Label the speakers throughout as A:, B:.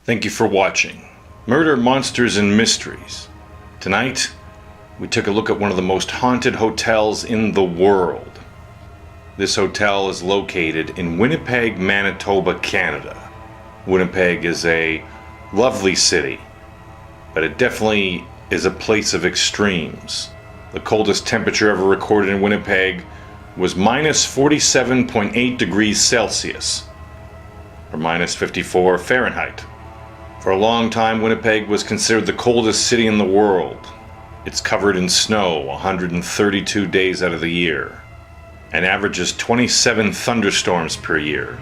A: Thank you for watching Murder, Monsters, and Mysteries. Tonight, we took a look at one of the most haunted hotels in the world. This hotel is located in Winnipeg, Manitoba, Canada. Winnipeg is a lovely city, but it definitely is a place of extremes. The coldest temperature ever recorded in Winnipeg was minus 47.8 degrees Celsius, or minus 54 Fahrenheit. For a long time, Winnipeg was considered the coldest city in the world. It's covered in snow 132 days out of the year, and averages 27 thunderstorms per year.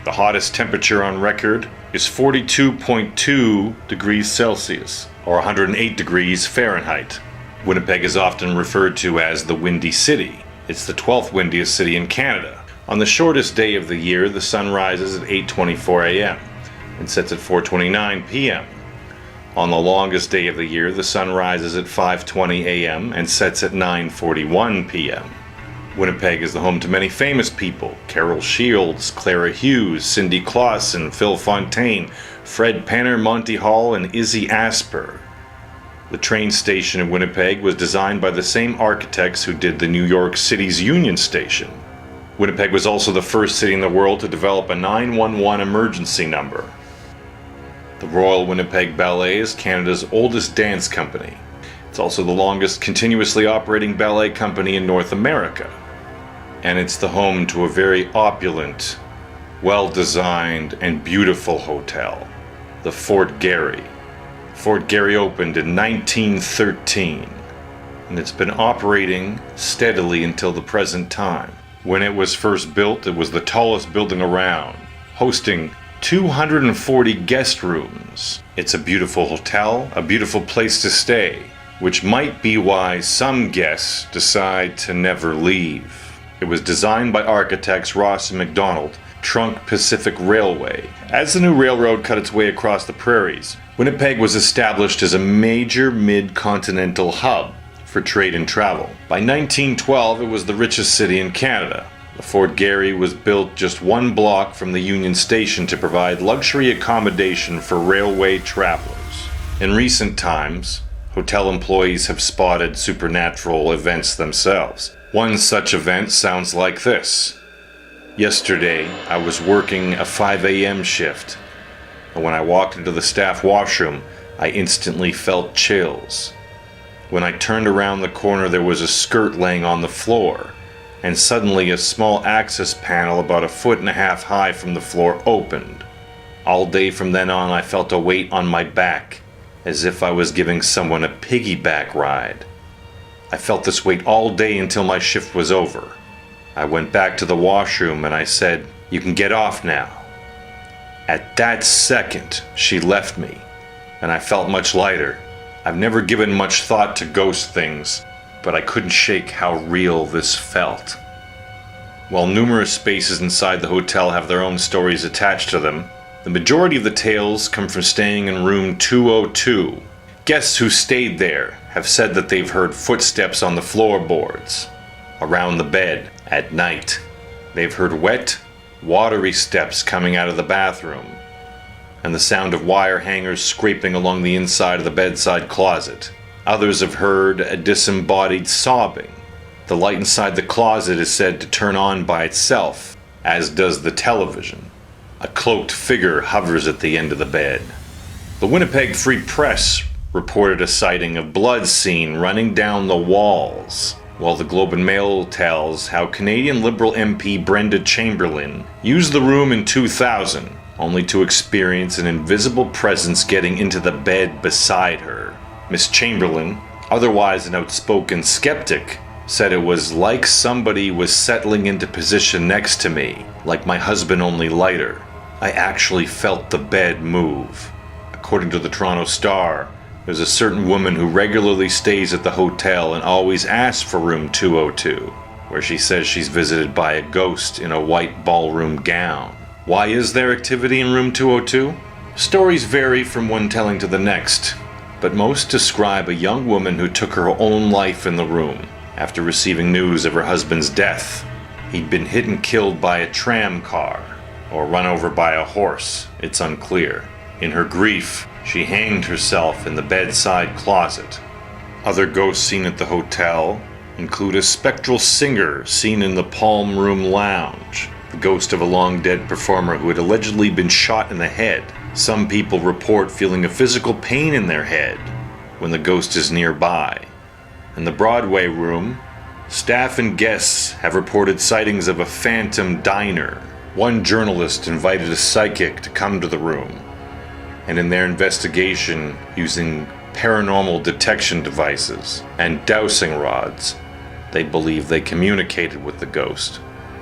A: The hottest temperature on record is 42.2 degrees Celsius, or 108 degrees Fahrenheit. Winnipeg is often referred to as the Windy City. It's the 12th windiest city in Canada. On the shortest day of the year, the sun rises at 8:24 a.m. and sets at 4:29 p.m. On the longest day of the year, the sun rises at 5:20 a.m. and sets at 9:41 p.m. Winnipeg is the home to many famous people: Carol Shields, Clara Hughes, Cindy Clausen, Phil Fontaine, Fred Penner, Monty Hall, and Izzy Asper. The train station in Winnipeg was designed by the same architects who did the New York City's Union Station. Winnipeg was also the first city in the world to develop a 911 emergency number. The Royal Winnipeg Ballet is Canada's oldest dance company. It's also the longest continuously operating ballet company in North America. And it's the home to a very opulent, well-designed, and beautiful hotel, the Fort Garry. Fort Garry opened in 1913, and it's been operating steadily until the present time. When it was first built, it was the tallest building around, hosting 240 guest rooms. It's a beautiful hotel, a beautiful place to stay, which might be why some guests decide to never leave. It was designed by architects Ross and McDonald, Trunk Pacific Railway. As the new railroad cut its way across the prairies, Winnipeg was established as a major mid-continental hub for trade and travel. By 1912, it was the richest city in Canada. The Fort Garry was built just one block from the Union Station to provide luxury accommodation for railway travelers. In recent times, hotel employees have spotted supernatural events themselves. One such event sounds like this. Yesterday, I was working a 5 a.m. shift, and when I walked into the staff washroom, I instantly felt chills. When I turned around the corner, there was a skirt laying on the floor, and suddenly a small access panel about 1.5 feet high from the floor opened. All day from then on, I felt a weight on my back, as if I was giving someone a piggyback ride. I felt this weight all day until my shift was over. I went back to the washroom and I said, "You can get off now." At that second, she left me, and I felt much lighter. I've never given much thought to ghost things, but I couldn't shake how real this felt. While numerous spaces inside the hotel have their own stories attached to them, the majority of the tales come from staying in room 202. Guests who stayed there have said that they've heard footsteps on the floorboards, around the bed, at night. They've heard wet, watery steps coming out of the bathroom, and the sound of wire hangers scraping along the inside of the bedside closet. Others have heard a disembodied sobbing. The light inside the closet is said to turn on by itself, as does the television. A cloaked figure hovers at the end of the bed. The Winnipeg Free Press reported a sighting of blood seen running down the walls, while the Globe and Mail tells how Canadian Liberal MP Brenda Chamberlain used the room in 2000, only to experience an invisible presence getting into the bed beside her. Miss Chamberlain, otherwise an outspoken skeptic, said it was like somebody was settling into position next to me, like my husband, only lighter. I actually felt the bed move. According to the Toronto Star, there's a certain woman who regularly stays at the hotel and always asks for room 202, where she says she's visited by a ghost in a white ballroom gown. Why is there activity in room 202? Stories vary from one telling to the next, but most describe a young woman who took her own life in the room after receiving news of her husband's death. He'd been hit and killed by a tram car, or run over by a horse, it's unclear. In her grief, she hanged herself in the bedside closet. Other ghosts seen at the hotel include a spectral singer seen in the Palm Room Lounge, the ghost of a long-dead performer who had allegedly been shot in the head. Some people report feeling a physical pain in their head when the ghost is nearby. In the Broadway Room, staff and guests have reported sightings of a phantom diner. One journalist invited a psychic to come to the room, and in their investigation, using paranormal detection devices and dowsing rods, they believe they communicated with the ghost.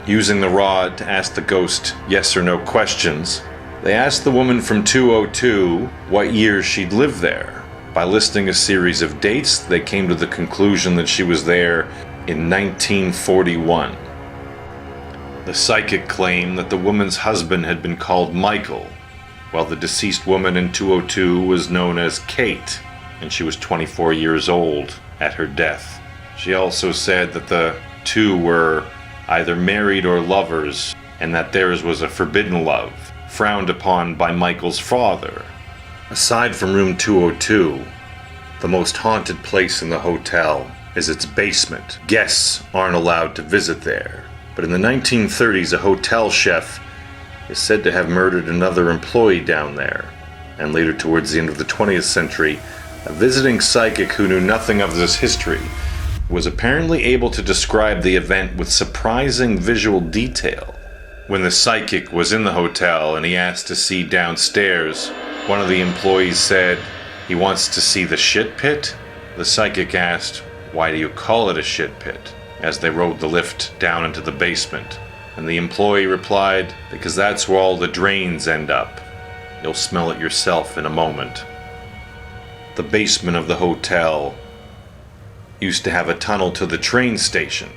A: Using the rod to ask the ghost yes or no questions, they asked the woman from 202 what years she'd lived there. By listing a series of dates, they came to the conclusion that she was there in 1941. The psychic claimed that the woman's husband had been called Michael, while the deceased woman in 202 was known as Kate, and she was 24 years old at her death. She also said that the two were either married or lovers, and that theirs was a forbidden love, frowned upon by Michael's father. Aside from room 202, the most haunted place in the hotel is its basement. Guests aren't allowed to visit there, but in the 1930s, a hotel chef is said to have murdered another employee down there, and later towards the end of the 20th century, a visiting psychic who knew nothing of this history was apparently able to describe the event with surprising visual detail. When the psychic was in the hotel and he asked to see downstairs, one of the employees said he wants to see the shit pit. The psychic asked, "Why do you call it a shit pit?" as they rode the lift down into the basement. And the employee replied, "Because that's where all the drains end up. You'll smell it yourself in a moment." The basement of the hotel used to have a tunnel to the train station.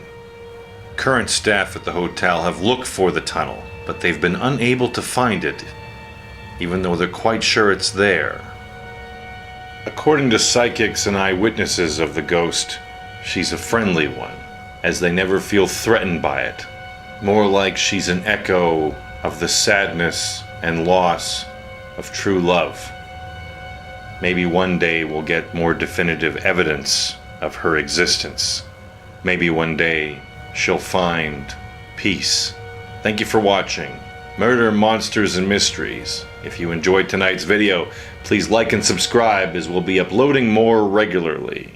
A: Current staff at the hotel have looked for the tunnel, but they've been unable to find it, even though they're quite sure it's there. According to psychics and eyewitnesses of the ghost, she's a friendly one, as they never feel threatened by it. More like she's an echo of the sadness and loss of true love. Maybe one day we'll get more definitive evidence of her existence. Maybe one day she'll find peace. Thank you for watching Murder, Monsters, and Mysteries. If you enjoyed tonight's video, please like and subscribe, as we'll be uploading more regularly.